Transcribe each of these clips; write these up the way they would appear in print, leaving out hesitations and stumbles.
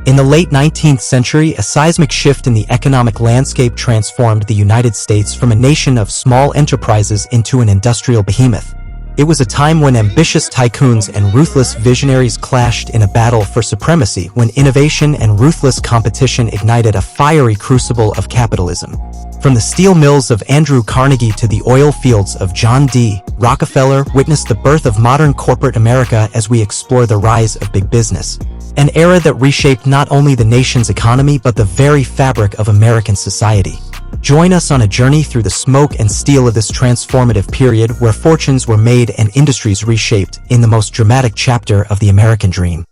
In the late 19th century, a seismic shift in the economic landscape transformed the United States from a nation of small enterprises into an industrial behemoth. It was a time when ambitious tycoons and ruthless visionaries clashed in a battle for supremacy, when innovation and ruthless competition ignited a fiery crucible of capitalism. From the steel mills of Andrew Carnegie to the oil fields of John D. Rockefeller, witnessed the birth of modern corporate America as we explore the rise of big business. An era that reshaped not only the nation's economy but the very fabric of American society. Join us on a journey through the smoke and steel of this transformative period where fortunes were made and industries reshaped in the most dramatic chapter of the American dream.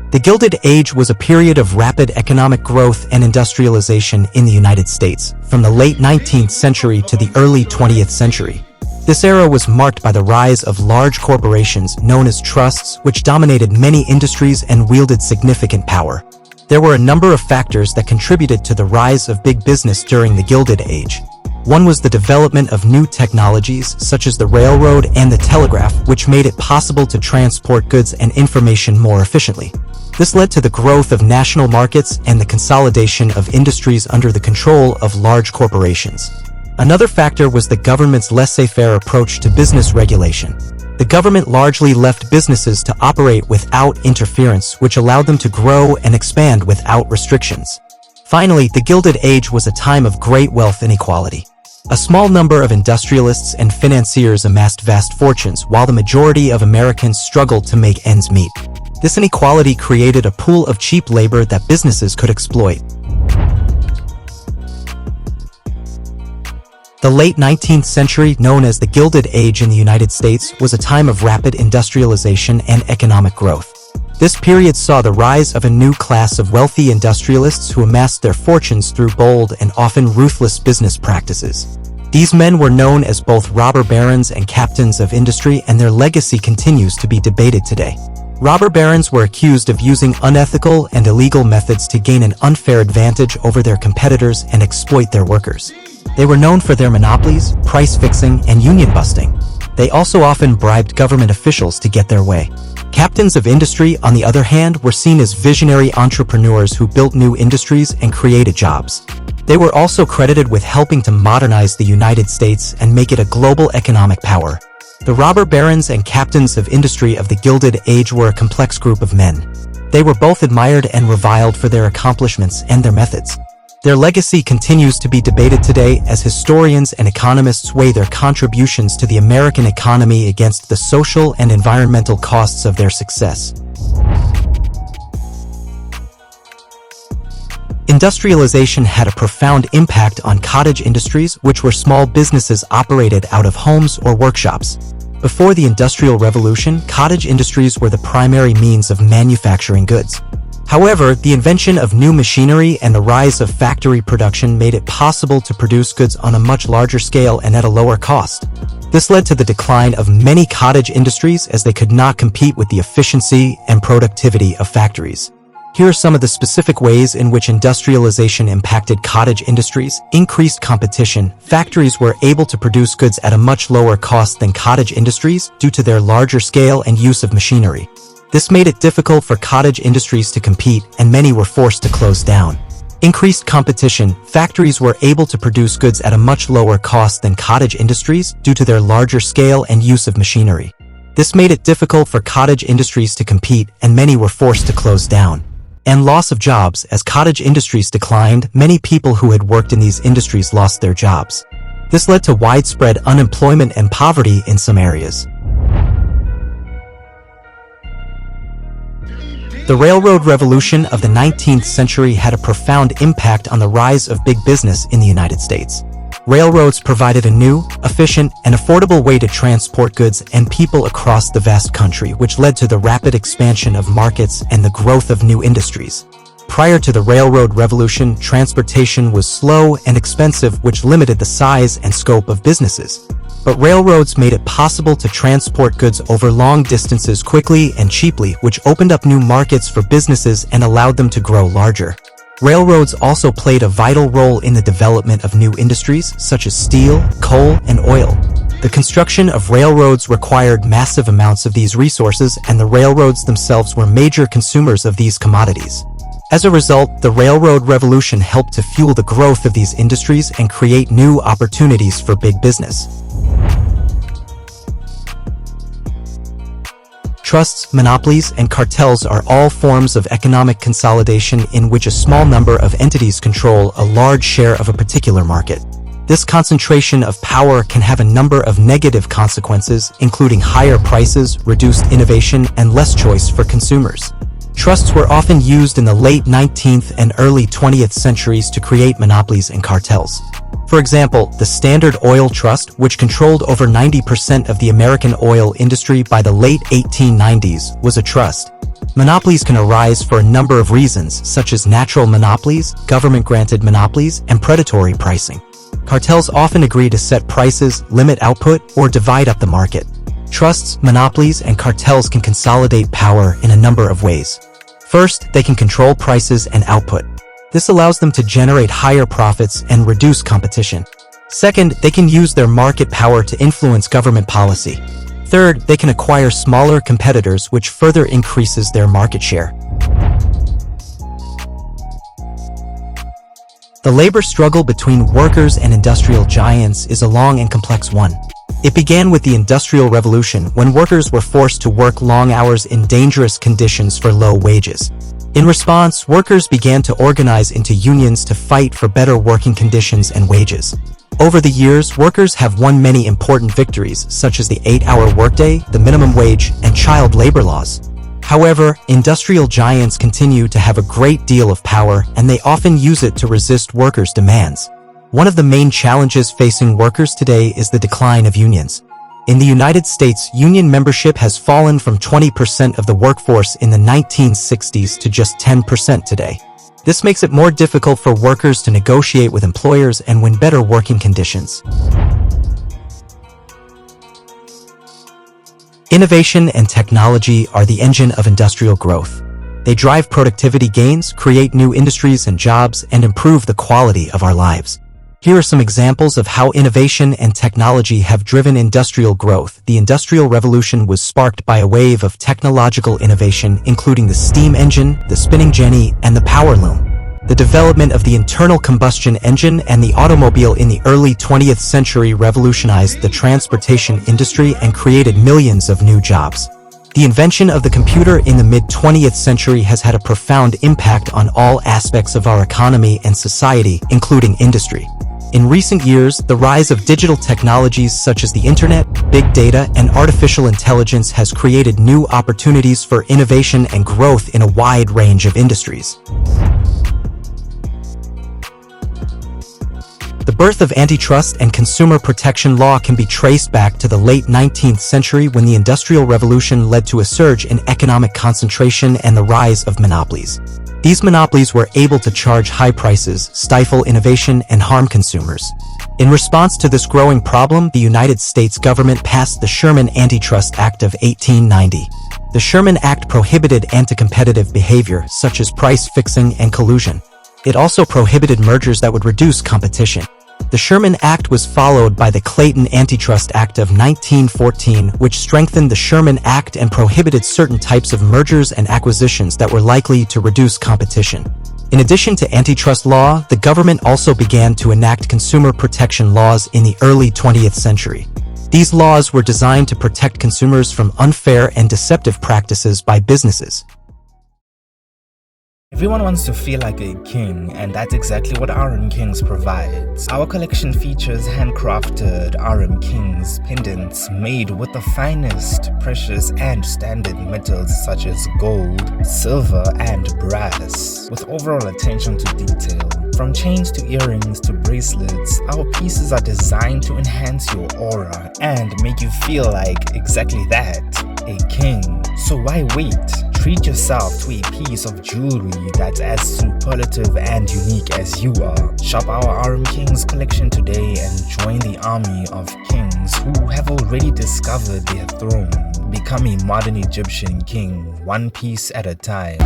The Gilded Age was a period of rapid economic growth and industrialization in the United States, from the late 19th century to the early 20th century. This era was marked by the rise of large corporations known as trusts, which dominated many industries and wielded significant power. There were a number of factors that contributed to the rise of big business during the Gilded Age. One was the development of new technologies, such as the railroad and the telegraph, which made it possible to transport goods and information more efficiently. This led to the growth of national markets and the consolidation of industries under the control of large corporations. Another factor was the government's laissez-faire approach to business regulation. The government largely left businesses to operate without interference, which allowed them to grow and expand without restrictions. Finally, the Gilded Age was a time of great wealth inequality. A small number of industrialists and financiers amassed vast fortunes, while the majority of Americans struggled to make ends meet. This inequality created a pool of cheap labor that businesses could exploit. The late 19th century, known as the Gilded Age in the United States, was a time of rapid industrialization and economic growth. This period saw the rise of a new class of wealthy industrialists who amassed their fortunes through bold and often ruthless business practices. These men were known as both robber barons and captains of industry, and their legacy continues to be debated today. Robber barons were accused of using unethical and illegal methods to gain an unfair advantage over their competitors and exploit their workers. They were known for their monopolies, price fixing, and union busting. They also often bribed government officials to get their way. Captains of industry, on the other hand, were seen as visionary entrepreneurs who built new industries and created jobs. They were also credited with helping to modernize the United States and make it a global economic power. The robber barons and captains of industry of the Gilded Age were a complex group of men. They were both admired and reviled for their accomplishments and their methods. Their legacy continues to be debated today as historians and economists weigh their contributions to the American economy against the social and environmental costs of their success. Industrialization had a profound impact on cottage industries, which were small businesses operated out of homes or workshops. Before the Industrial Revolution, cottage industries were the primary means of manufacturing goods. However, the invention of new machinery and the rise of factory production made it possible to produce goods on a much larger scale and at a lower cost. This led to the decline of many cottage industries as they could not compete with the efficiency and productivity of factories. Here are some of the specific ways in which industrialization impacted cottage industries. Increased competition. Factories were able to produce goods at a much lower cost than cottage industries due to their larger scale and use of machinery. This made it difficult for cottage industries to compete, and many were forced to close down. Increased competition. Factories were able to produce goods at a much lower cost than cottage industries due to their larger scale and use of machinery. This made it difficult for cottage industries to compete, and many were forced to close down. And loss of jobs. As cottage industries declined, many people who had worked in these industries lost their jobs. This led to widespread unemployment and poverty in some areas. The railroad revolution of the 19th century had a profound impact on the rise of big business in the United States. Railroads provided a new, efficient, and affordable way to transport goods and people across the vast country, which led to the rapid expansion of markets and the growth of new industries. Prior to the railroad revolution, transportation was slow and expensive, which limited the size and scope of businesses. But railroads made it possible to transport goods over long distances quickly and cheaply, which opened up new markets for businesses and allowed them to grow larger. Railroads also played a vital role in the development of new industries, such as steel, coal, and oil. The construction of railroads required massive amounts of these resources, and the railroads themselves were major consumers of these commodities. As a result, the railroad revolution helped to fuel the growth of these industries and create new opportunities for big business. Trusts, monopolies, and cartels are all forms of economic consolidation in which a small number of entities control a large share of a particular market. This concentration of power can have a number of negative consequences, including higher prices, reduced innovation, and less choice for consumers. Trusts were often used in the late 19th and early 20th centuries to create monopolies and cartels. For example, the Standard Oil Trust, which controlled over 90% of the American oil industry by the late 1890s, was a trust. Monopolies can arise for a number of reasons, such as natural monopolies, government-granted monopolies, and predatory pricing. Cartels often agree to set prices, limit output, or divide up the market. Trusts, monopolies, and cartels can consolidate power in a number of ways. First, they can control prices and output. This allows them to generate higher profits and reduce competition. Second, they can use their market power to influence government policy. Third, they can acquire smaller competitors, which further increases their market share. The labor struggle between workers and industrial giants is a long and complex one. It began with the Industrial Revolution, when workers were forced to work long hours in dangerous conditions for low wages. In response, workers began to organize into unions to fight for better working conditions and wages. Over the years, workers have won many important victories, such as the 8-hour workday, the minimum wage, and child labor laws. However, industrial giants continue to have a great deal of power, and they often use it to resist workers' demands. One of the main challenges facing workers today is the decline of unions. In the United States, union membership has fallen from 20% of the workforce in the 1960s to just 10% today. This makes it more difficult for workers to negotiate with employers and win better working conditions. Innovation and technology are the engine of industrial growth. They drive productivity gains, create new industries and jobs, and improve the quality of our lives. Here are some examples of how innovation and technology have driven industrial growth. The Industrial Revolution was sparked by a wave of technological innovation, including the steam engine, the spinning jenny, and the power loom. The development of the internal combustion engine and the automobile in the early 20th century revolutionized the transportation industry and created millions of new jobs. The invention of the computer in the mid-20th century has had a profound impact on all aspects of our economy and society, including industry. In recent years, the rise of digital technologies such as the internet, big data, and artificial intelligence has created new opportunities for innovation and growth in a wide range of industries. The birth of antitrust and consumer protection law can be traced back to the late 19th century, when the Industrial Revolution led to a surge in economic concentration and the rise of monopolies. These monopolies were able to charge high prices, stifle innovation, and harm consumers. In response to this growing problem, the United States government passed the Sherman Antitrust Act of 1890. The Sherman Act prohibited anti-competitive behavior, such as price fixing and collusion. It also prohibited mergers that would reduce competition. The Sherman Act was followed by the Clayton Antitrust Act of 1914, which strengthened the Sherman Act and prohibited certain types of mergers and acquisitions that were likely to reduce competition. In addition to antitrust law, the government also began to enact consumer protection laws in the early 20th century. These laws were designed to protect consumers from unfair and deceptive practices by businesses. Everyone wants to feel like a king, and that's exactly what RM Kings provides. Our collection features handcrafted RM Kings pendants made with the finest precious and standard metals such as gold, silver, and brass, with overall attention to detail. From chains to earrings to bracelets, our pieces are designed to enhance your aura and make you feel like exactly that, a king. So why wait? Treat yourself to a piece of jewelry that's as superlative and unique as you are. Shop our RM Kings collection today and join the army of kings who have already discovered their throne. Become a modern Egyptian king, one piece at a time.